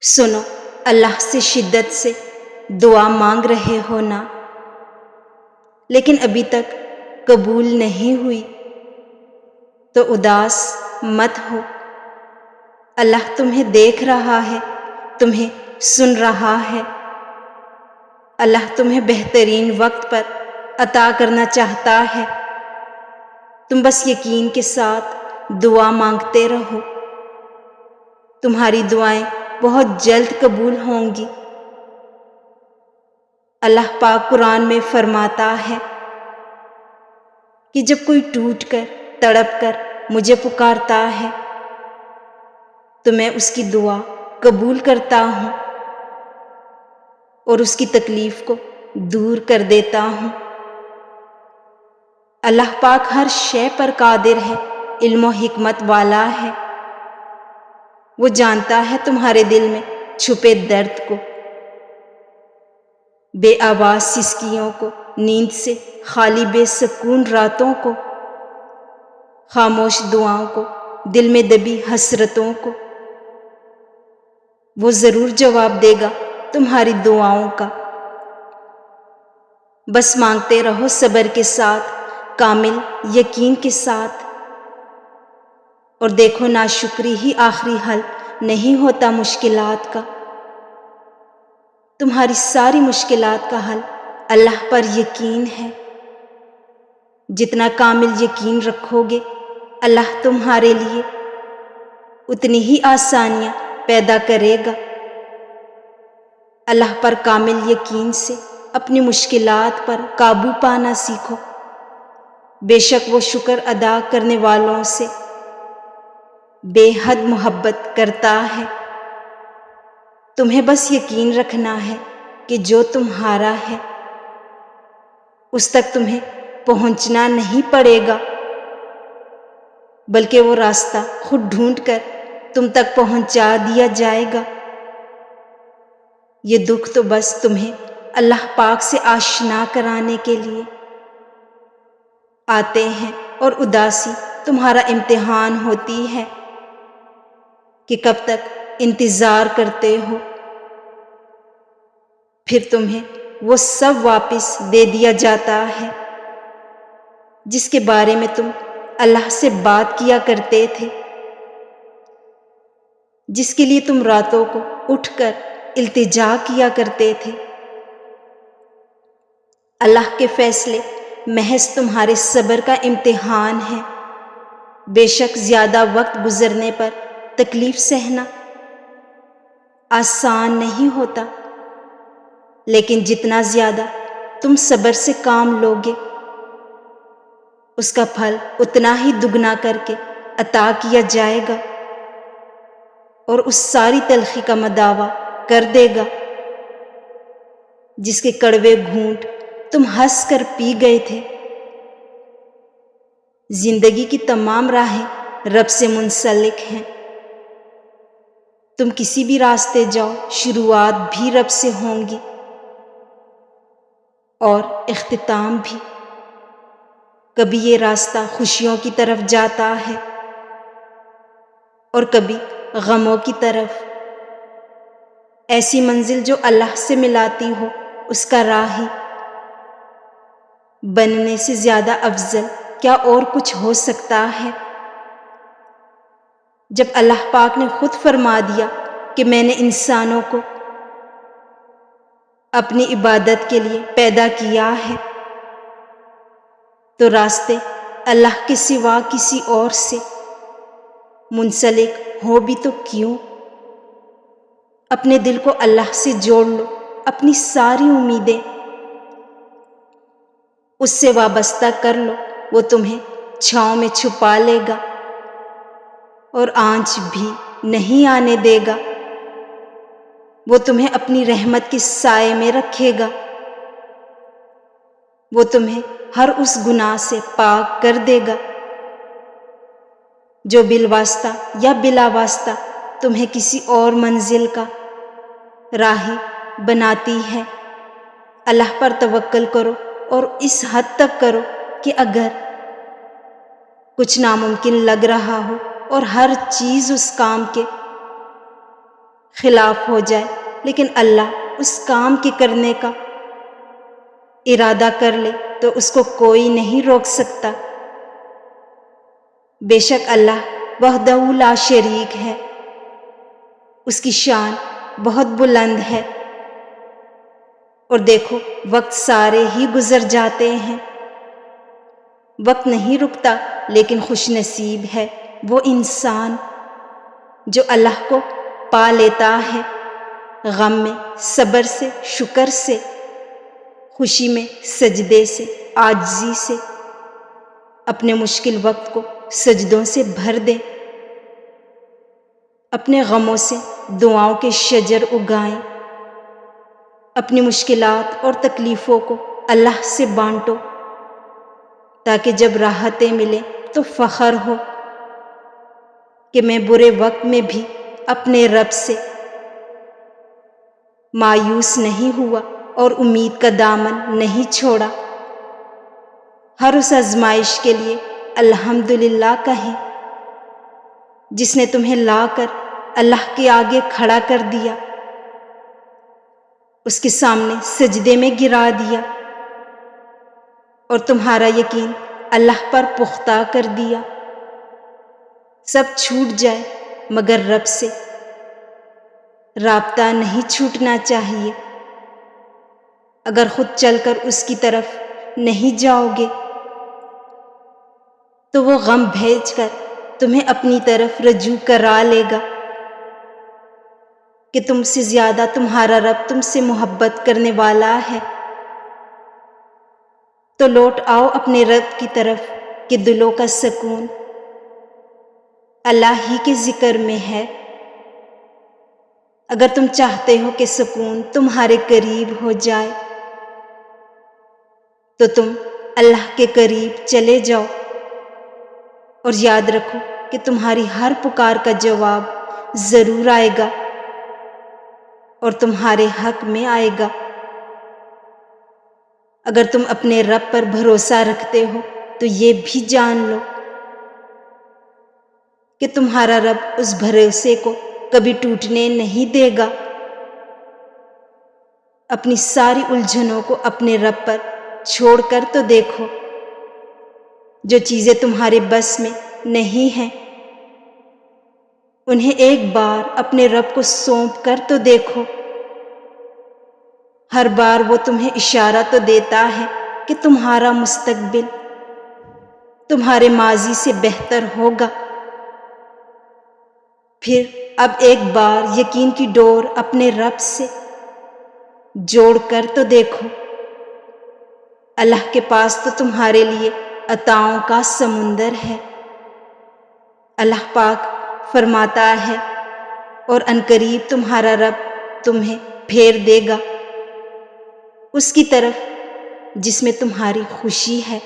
سنو، اللہ سے شدت سے دعا مانگ رہے ہو نا، لیکن ابھی تک قبول نہیں ہوئی تو اداس مت ہو۔ اللہ تمہیں دیکھ رہا ہے، تمہیں سن رہا ہے۔ اللہ تمہیں بہترین وقت پر عطا کرنا چاہتا ہے۔ تم بس یقین کے ساتھ دعا مانگتے رہو، تمہاری دعائیں بہت جلد قبول ہوں گی۔ اللہ پاک قرآن میں فرماتا ہے کہ جب کوئی ٹوٹ کر تڑپ کر مجھے پکارتا ہے تو میں اس کی دعا قبول کرتا ہوں اور اس کی تکلیف کو دور کر دیتا ہوں۔ اللہ پاک ہر شے پر قادر ہے، علم و حکمت والا ہے۔ وہ جانتا ہے تمہارے دل میں چھپے درد کو، بے آواز سسکیوں کو، نیند سے خالی بے سکون راتوں کو، خاموش دعاؤں کو، دل میں دبی حسرتوں کو۔ وہ ضرور جواب دے گا تمہاری دعاؤں کا۔ بس مانگتے رہو صبر کے ساتھ، کامل یقین کے ساتھ، اور دیکھو ناشکری ہی آخری حل نہیں ہوتا مشکلات کا۔ تمہاری ساری مشکلات کا حل اللہ پر یقین ہے۔ جتنا کامل یقین رکھو گے اللہ تمہارے لیے اتنی ہی آسانیاں پیدا کرے گا۔ اللہ پر کامل یقین سے اپنی مشکلات پر قابو پانا سیکھو۔ بے شک وہ شکر ادا کرنے والوں سے بے حد محبت کرتا ہے۔ تمہیں بس یقین رکھنا ہے کہ جو تمہارا ہے اس تک تمہیں پہنچنا نہیں پڑے گا، بلکہ وہ راستہ خود ڈھونڈ کر تم تک پہنچا دیا جائے گا۔ یہ دکھ تو بس تمہیں اللہ پاک سے آشنا کرانے کے لیے آتے ہیں، اور اداسی تمہارا امتحان ہوتی ہے کہ کب تک انتظار کرتے ہو۔ پھر تمہیں وہ سب واپس دے دیا جاتا ہے جس کے بارے میں تم اللہ سے بات کیا کرتے تھے، جس کے لیے تم راتوں کو اٹھ کر التجا کیا کرتے تھے۔ اللہ کے فیصلے محض تمہارے صبر کا امتحان ہے۔ بے شک زیادہ وقت گزرنے پر تکلیف سہنا آسان نہیں ہوتا، لیکن جتنا زیادہ تم صبر سے کام لوگے اس کا پھل اتنا ہی دگنا کر کے عطا کیا جائے گا، اور اس ساری تلخی کا مداوع کر دے گا جس کے کڑوے گھونٹ تم ہنس کر پی گئے تھے۔ زندگی کی تمام راہیں رب سے منسلک ہیں۔ تم کسی بھی راستے جاؤ، شروعات بھی رب سے ہوں گی اور اختتام بھی۔ کبھی یہ راستہ خوشیوں کی طرف جاتا ہے اور کبھی غموں کی طرف۔ ایسی منزل جو اللہ سے ملاتی ہو اس کا راہی بننے سے زیادہ افضل کیا اور کچھ ہو سکتا ہے؟ جب اللہ پاک نے خود فرما دیا کہ میں نے انسانوں کو اپنی عبادت کے لیے پیدا کیا ہے، تو راستے اللہ کے سوا کسی اور سے منسلک ہو بھی تو کیوں؟ اپنے دل کو اللہ سے جوڑ لو، اپنی ساری امیدیں اس سے وابستہ کر لو۔ وہ تمہیں چھاؤں میں چھپا لے گا اور آنچ بھی نہیں آنے دے گا۔ وہ تمہیں اپنی رحمت کے سائے میں رکھے گا۔ وہ تمہیں ہر اس گناہ سے پاک کر دے گا جو بالواسطہ یا بلا واسطہ تمہیں کسی اور منزل کا راہی بناتی ہے۔ اللہ پر توکل کرو اور اس حد تک کرو کہ اگر کچھ ناممکن لگ رہا ہو اور ہر چیز اس کام کے خلاف ہو جائے، لیکن اللہ اس کام کے کرنے کا ارادہ کر لے تو اس کو کوئی نہیں روک سکتا۔ بے شک اللہ وحدہ لا شریک ہے، اس کی شان بہت بلند ہے۔ اور دیکھو وقت سارے ہی گزر جاتے ہیں، وقت نہیں رکتا، لیکن خوش نصیب ہے وہ انسان جو اللہ کو پا لیتا ہے، غم میں صبر سے، شکر سے، خوشی میں سجدے سے، عاجزی سے، اپنے مشکل وقت کو سجدوں سے بھر دے، اپنے غموں سے دعاؤں کے شجر اگائیں، اپنی مشکلات اور تکلیفوں کو اللہ سے بانٹو، تاکہ جب راحتیں ملیں تو فخر ہو کہ میں برے وقت میں بھی اپنے رب سے مایوس نہیں ہوا اور امید کا دامن نہیں چھوڑا۔ ہر اس آزمائش کے لیے الحمدللہ کہیں جس نے تمہیں لا کر اللہ کے آگے کھڑا کر دیا، اس کے سامنے سجدے میں گرا دیا اور تمہارا یقین اللہ پر پختہ کر دیا۔ سب چھوٹ جائے مگر رب سے رابطہ نہیں چھوٹنا چاہیے۔ اگر خود چل کر اس کی طرف نہیں جاؤ گے تو وہ غم بھیج کر تمہیں اپنی طرف رجوع کرا لے گا کہ تم سے زیادہ تمہارا رب تم سے محبت کرنے والا ہے۔ تو لوٹ آؤ اپنے رب کی طرف کہ دلوں کا سکون اللہ ہی کے ذکر میں ہے۔ اگر تم چاہتے ہو کہ سکون تمہارے قریب ہو جائے تو تم اللہ کے قریب چلے جاؤ، اور یاد رکھو کہ تمہاری ہر پکار کا جواب ضرور آئے گا اور تمہارے حق میں آئے گا۔ اگر تم اپنے رب پر بھروسہ رکھتے ہو تو یہ بھی جان لو کہ تمہارا رب اس بھروسے کو کبھی ٹوٹنے نہیں دے گا۔ اپنی ساری الجھنوں کو اپنے رب پر چھوڑ کر تو دیکھو، جو چیزیں تمہارے بس میں نہیں ہیں انہیں ایک بار اپنے رب کو سونپ کر تو دیکھو۔ ہر بار وہ تمہیں اشارہ تو دیتا ہے کہ تمہارا مستقبل تمہارے ماضی سے بہتر ہوگا۔ پھر اب ایک بار یقین کی ڈور اپنے رب سے جوڑ کر تو دیکھو، اللہ کے پاس تو تمہارے لیے عطاؤں کا سمندر ہے۔ اللہ پاک فرماتا ہے اور عنقریب تمہارا رب تمہیں پھیر دے گا اس کی طرف جس میں تمہاری خوشی ہے۔